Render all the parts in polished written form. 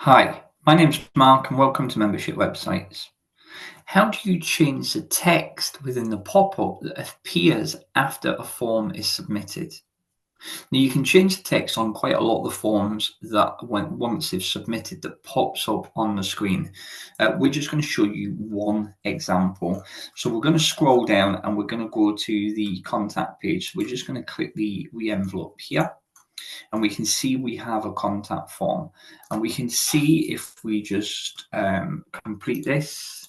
Hi, my name's Mark and welcome to Membership Websites. How do you change the text within the pop-up that appears after a form is submitted? Now you can change the text on quite a lot of the forms that once they've submitted that pops up on the screen. We're just going to show you one example. So we're going to scroll down and we're going to go to the contact page. So we're just going to click the re-envelope here. And we can see we have a contact form, and we can see if we just complete this.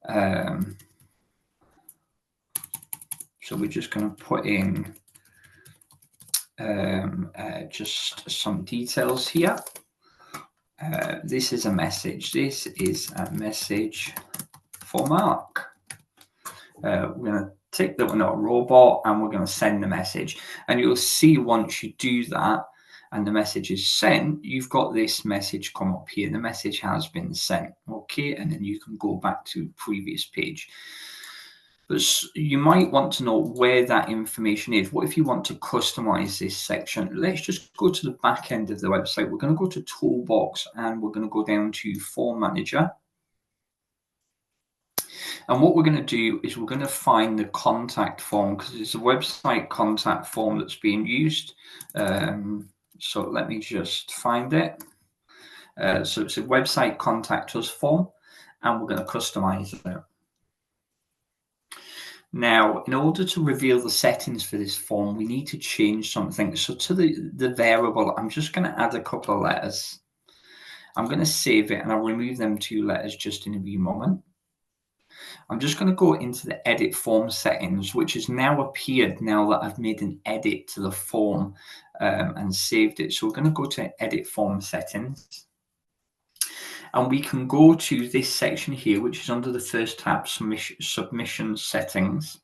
So we're just going to put in just some details here. This is a message. This is a message for Mark. We're going to tick that we're not a robot, and we're going to send the message. And you'll see once you do that, and the message is sent, you've got this message come up here. The message has been sent, okay? And then you can go back to previous page. But you might want to know where that information is. What if you want to customize this section? Let's just go to the back end of the website. We're going to go to Toolbox, and we're going to go down to Form Manager. And what we're going to do is we're going to find the contact form, because it's a website contact form that's being used. So let me just find it. So it's a website contact us form, and we're going to customize it. Now, in order to reveal the settings for this form, we need to change something. So to the variable, I'm just going to add a couple of letters. I'm going to save it, and I'll remove them 2 letters just in a wee moment. I'm just going to go into the edit form settings, which has now appeared now that I've made an edit to the form and saved it. So we're going to go to edit form settings. And we can go to this section here, which is under the first tab, submission settings.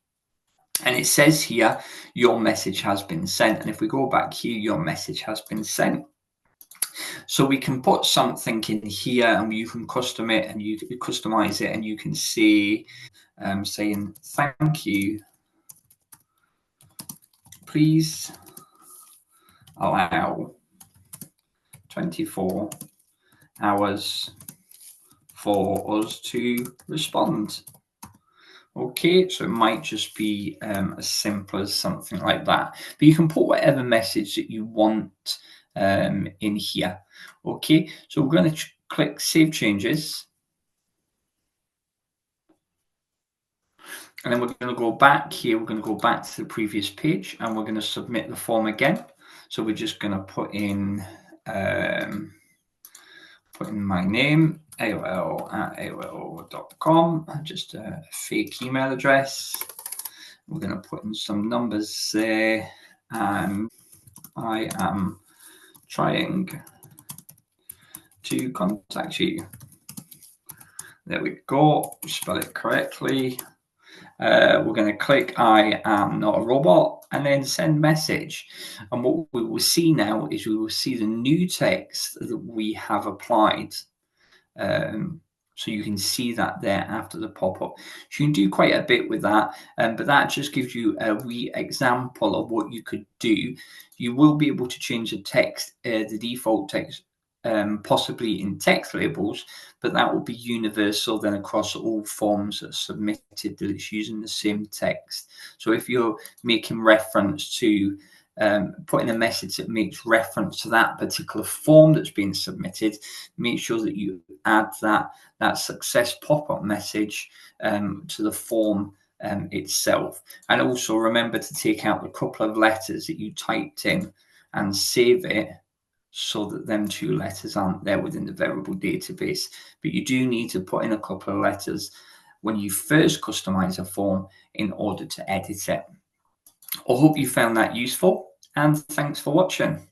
And it says here, your message has been sent. And if we go back here, your message has been sent. So we can put something in here, and you can custom it, and you can customize it, and you can say, saying, thank you. Please allow 24 hours for us to respond. Okay, so it might just be as simple as something like that. But you can put whatever message that you want in here. Okay, so we're going to click Save Changes. And then we're going to go back here. We're going to go back to the previous page, and we're going to submit the form again. So we're just going to put in my name, aol@aol.com, just a fake email address. We're going to put in some numbers there, and I am trying to contact you. There we go, spell it correctly. We're going to click I am not a robot, and then send message. And what we will see now is we will see the new text that we have applied. So you can see that there after the pop-up. So you can do quite a bit with that, but that just gives you a wee example of what you could do. You will be able to change the text, the default text, possibly in text labels, but that will be universal then across all forms that are submitted, that it's using the same text. So if you're making reference to putting a message that makes reference to that particular form that's being submitted, make sure that you add that success pop-up message to the form itself. And also remember to take out the couple of letters that you typed in and save it, so that them 2 letters aren't there within the variable database. But you do need to put in a couple of letters when you first customize a form in order to edit it. I hope you found that useful, and thanks for watching.